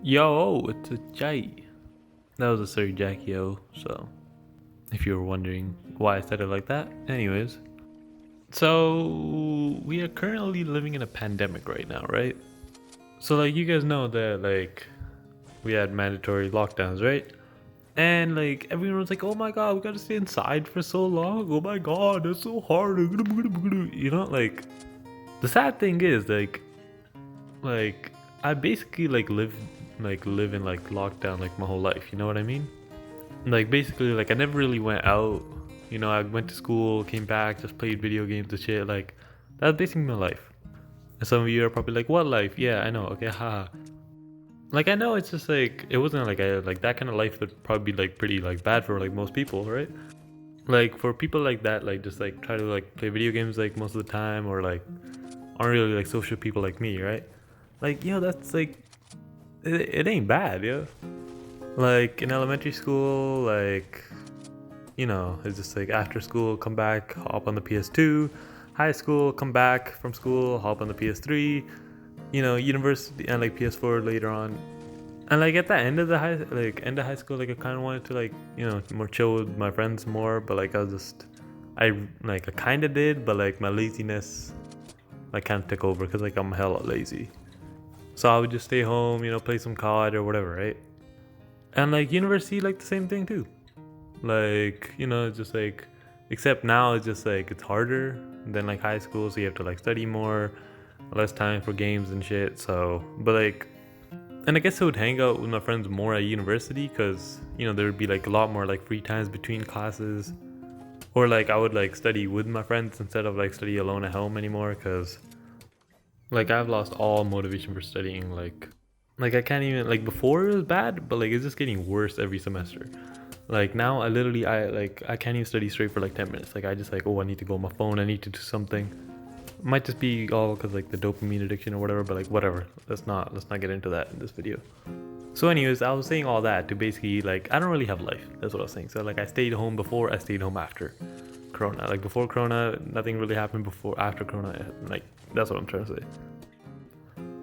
Yo, it's a Jai. That was a Sir Jackie O, so if you were wondering why I said it like that. Anyways, so we are currently living in a pandemic right now, right? So like you guys know that like we had mandatory lockdowns, right? And like everyone was like, "Oh my god, we gotta stay inside for so long. Oh my god, it's so hard." You know, like the sad thing is like I basically live in like lockdown like my whole life. You know what I mean? Like basically like I never really went out. You know, I went to school, came back, just played video games and shit. Like that's basically my life. And some of you are probably like, "What life?" Yeah, I know. Okay, haha. Like I know it's just like it wasn't like I like that kind of life would probably be like pretty like bad for like most people, right? Like for people like that, like just like try to like play video games like most of the time or like aren't really like social people like me, right? Like that's like it ain't bad, yo. Like in elementary school, like it's just like after school, come back, hop on the PS2. High school, come back from school, hop on the PS3. University and like PS4 later on. And like at the end of the end of high school, like I kind of wanted to like more chill with my friends more, but like I kind of did, but like my laziness like kind of took over because like I'm hella lazy. So I would just stay home, play some COD or whatever, right? And like university, like the same thing too. Like it's just like, except now it's just like it's harder than like high school, so you have to like study more, less time for games and shit. So, but like, and I guess I would hang out with my friends more at university because there would be like a lot more like free times between classes, or like I would like study with my friends instead of like study alone at home anymore because like I've lost all motivation for studying. Like I can't even like before it was bad, but like it's just getting worse every semester. Like now I can't even study straight for like 10 minutes. Like I just like, oh, I need to go on my phone, I need to do something. Might just be all because like the dopamine addiction or whatever, but like whatever. Let's not get into that in this video. So anyways, I was saying all that to basically like I don't really have life. That's what I was saying. So like I stayed home before, I stayed home after Corona. Like before Corona, nothing really happened. Before After Corona, like that's what I'm trying to say.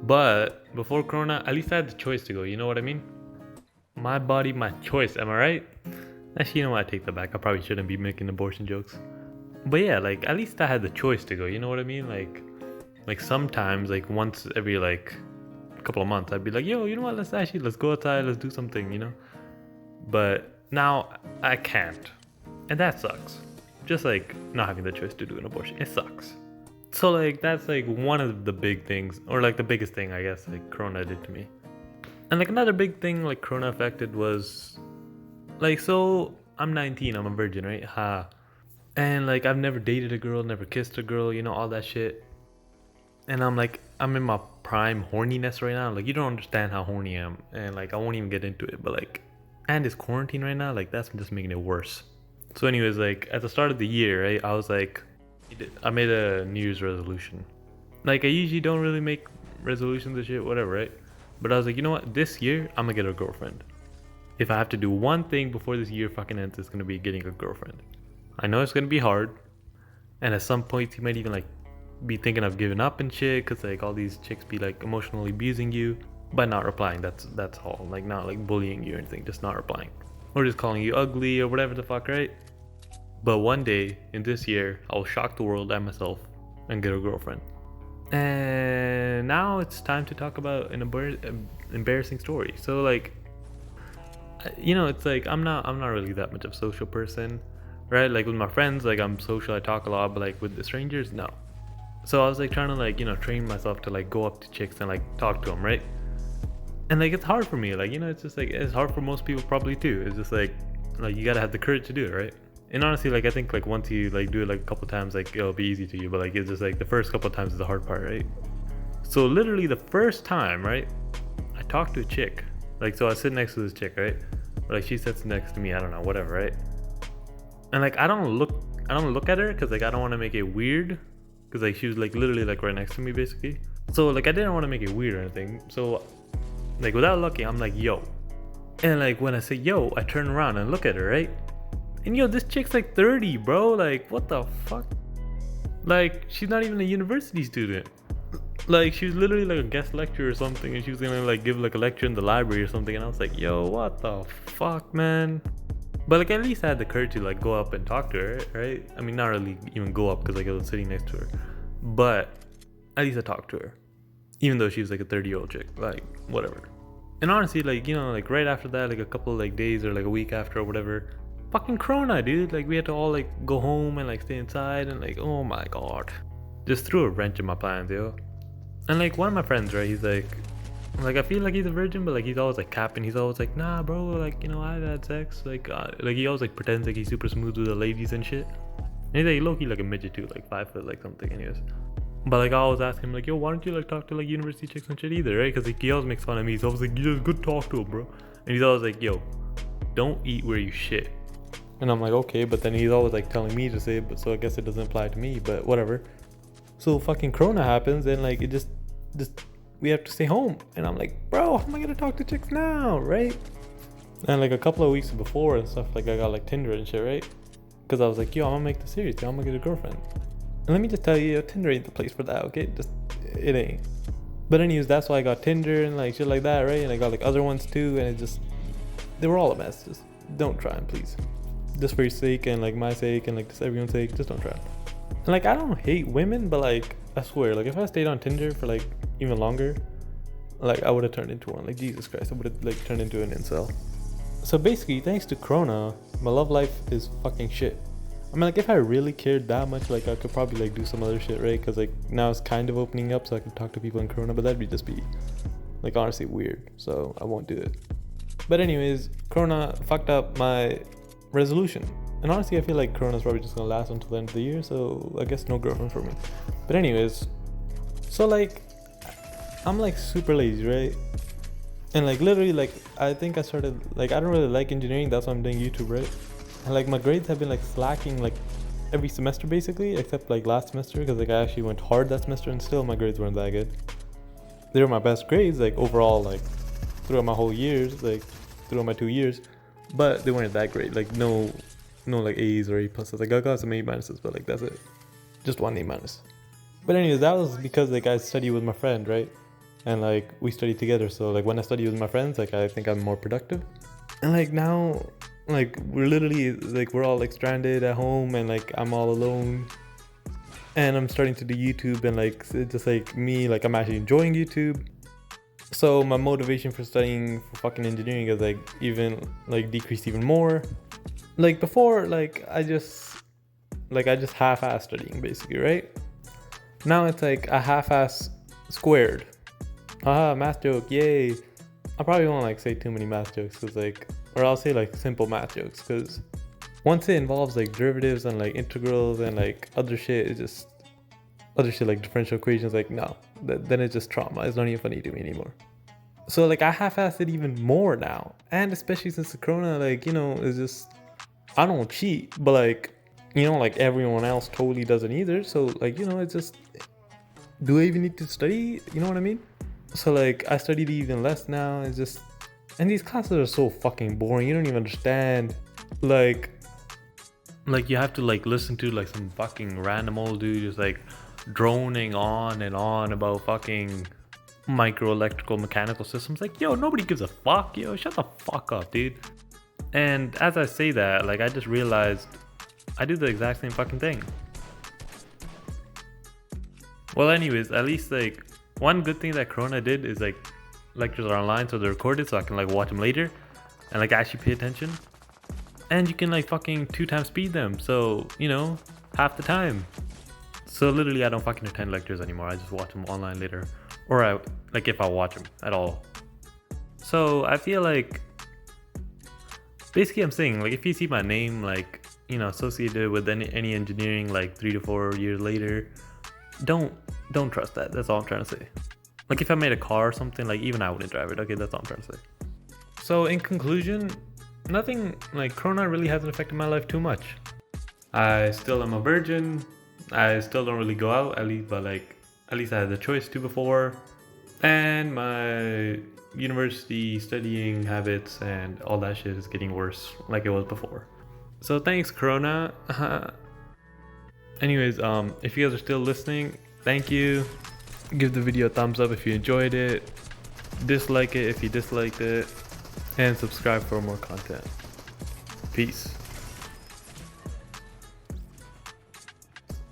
But before Corona, at least I had the choice to go. You know what I mean? My body, my choice. Am I right? Actually, you know what? I take that back. I probably shouldn't be making abortion jokes. But yeah, like at least I had the choice to go. You know what I mean? Like sometimes, like once every like couple of months, I'd be like, yo, you know what? Let's go outside. Let's do something. But now I can't, and that sucks. Just like not having the choice to do an abortion, it sucks. So like that's like one of the big things, or like the biggest thing I guess like Corona did to me. And like another big thing like Corona affected was like, so I'm 19, I'm a virgin, right? Ha. And like I've never dated a girl, never kissed a girl, all that shit. And I'm in my prime horniness right now. Like you don't understand how horny I am, and like I won't even get into it. But like, and it's quarantine right now. Like that's just making it worse. So, anyways, like at the start of the year, right, I was like, I made a New Year's resolution. Like I usually don't really make resolutions and shit, whatever, right? But I was like, you know what? This year I'm gonna get a girlfriend. If I have to do one thing before this year fucking ends, it's gonna be getting a girlfriend. I know it's gonna be hard, and at some point you might even like be thinking of giving up and shit, cause like all these chicks be like emotionally abusing you, but not replying. That's all. Like not like bullying you or anything, just not replying, or just calling you ugly or whatever the fuck, right? But one day in this year, I will shock the world and myself and get a girlfriend. And now it's time to talk about an embarrassing story. So like, it's like I'm not really that much of a social person, right? Like with my friends, like I'm social, I talk a lot, but like with the strangers, no. So I was like trying to like train myself to like go up to chicks and like talk to them, right? And like it's hard for me, like it's just like it's hard for most people probably too. It's just like you gotta have the courage to do it, right? And honestly, like I think like once you like do it like a couple times, like it'll be easy to you. But like it's just like the first couple times is the hard part, right? So literally the first time, right, I talked to a chick. Like so I sit next to this chick, right? Or, like she sits next to me, I don't know, whatever, right? And like I don't look at her because like I don't want to make it weird, because like she was like literally like right next to me basically. So like I didn't want to make it weird or anything. So like without looking, I'm like yo, and like when I say yo, I turn around and look at her, right? And yo, this chick's like 30, bro. Like what the fuck? Like she's not even a university student. Like she was literally like a guest lecturer or something, and she was gonna like give like a lecture in the library or something, and I was like, yo, what the fuck, man? But like at least I had the courage to like go up and talk to her, right? I mean, not really even go up because like I was sitting next to her, but at least I talked to her, even though she was like a 30-year-old chick, like whatever. And honestly, like, you know, like right after that, like a couple of like days or like a week after or whatever, fucking Corona, dude. Like we had to all like go home and like stay inside, and like, oh my god, just threw a wrench in my plans, yo. And like one of my friends, right, he's like I feel like he's a virgin, but like he's always like capping. He's always like, nah, bro, like, you know, I've had sex. Like he always like pretends like he's super smooth with the ladies and shit. And he's like low-key like a midget too, like 5 foot like something, anyways. But like I always ask him like, yo, why don't you like talk to like university chicks and shit either, right? Because like, he always makes fun of me. He's always like, you just good talk to him, bro. And he's always like, yo, don't eat where you shit. And I'm like, okay, but then he's always like telling me to say it, but so I guess it doesn't apply to me, but whatever. So fucking Corona happens, and like it just we have to stay home, and I'm like, bro, how am I gonna talk to chicks now, right? And like a couple of weeks before and stuff, like I got like Tinder and shit, right? Because I was like, yo, I'm gonna make this serious, yo, I'm gonna get a girlfriend. And let me just tell you, Tinder ain't the place for that, okay? Just it ain't. But anyways, that's why I got Tinder and like shit like that, right? And I got like other ones too, and it just they were all a mess. Just don't try them, please. Just for your sake and like my sake and like just everyone's sake, just don't try. And like I don't hate women, but like I swear, like if I stayed on Tinder for like even longer, like I would have turned into one. Like Jesus Christ, I would have like turned into an incel. So basically, thanks to Corona, my love life is fucking shit. I mean, like if I really cared that much, like I could probably like do some other shit, right? Because like now it's kind of opening up, so I can talk to people in Corona, but that'd be just be like honestly weird. So I won't do it. But anyways, Corona fucked up my resolution. And honestly, I feel like Corona's probably just gonna last until the end of the year, so I guess no girlfriend for me. But anyways, so like, I'm like super lazy, right? And like literally, like I think I started, like I don't really like engineering, that's why I'm doing YouTube, right? And like my grades have been like slacking like every semester basically, except like last semester, because like I actually went hard that semester and still my grades weren't that good. They were my best grades, like overall, like throughout my whole years, like throughout my 2 years, but they weren't that great, like no like A's or A pluses. Like I got some A minuses, but like that's it, just one A minus. But anyways, that was because like I studied with my friend, right? And like we studied together, so like when I study with my friends, like I think I'm more productive. And like now, like we're literally like we're all like stranded at home, and like I'm all alone, and I'm starting to do YouTube, and like it's just like me, like I'm actually enjoying YouTube. So my motivation for studying for fucking engineering is like even like decreased even more. Like before, like I just half-ass studying basically, right? Now it's like a half-ass squared. Math joke, yay. I probably won't like say too many math jokes, because like, or I'll say like simple math jokes, because once it involves like derivatives and like integrals and like other shit, it's just other shit like differential equations, like no, then it's just trauma. It's not even funny to me anymore. So like I half-assed it even more now, and especially since the Corona, like, you know, it's just, I don't cheat, but like, you know, like everyone else totally doesn't either. So like, you know, it's just, do I even need to study? You know what I mean? So like I studied even less now. It's just, and these classes are so fucking boring. You don't even understand. Like you have to like listen to like some fucking random old dude just like droning on and on about fucking micro electrical mechanical systems. Like, yo, nobody gives a fuck. Yo, shut the fuck up, dude. And as I say that, like I just realized I do the exact same fucking thing. Well, anyways, at least like one good thing that Corona did is like lectures are online, so they're recorded, so I can like watch them later and like actually pay attention. And you can like fucking 2 times speed them, so you know, half the time. So literally I don't fucking attend lectures anymore. I just watch them online later, or I like if I watch them at all. So I feel like basically I'm saying, like if you see my name like, you know, associated with any engineering like 3 to 4 years later, don't trust that. That's all I'm trying to say. Like if I made a car or something, like even I wouldn't drive it. Okay, that's all I'm trying to say. So in conclusion, nothing like Corona really hasn't affected my life too much. I still am a virgin. I still don't really go out, at least I had the choice to before. And my university studying habits and all that shit is getting worse like it was before. So thanks, Corona. Anyways, if you guys are still listening, thank you. Give the video a thumbs up if you enjoyed it. Dislike it if you disliked it. And subscribe for more content. Peace.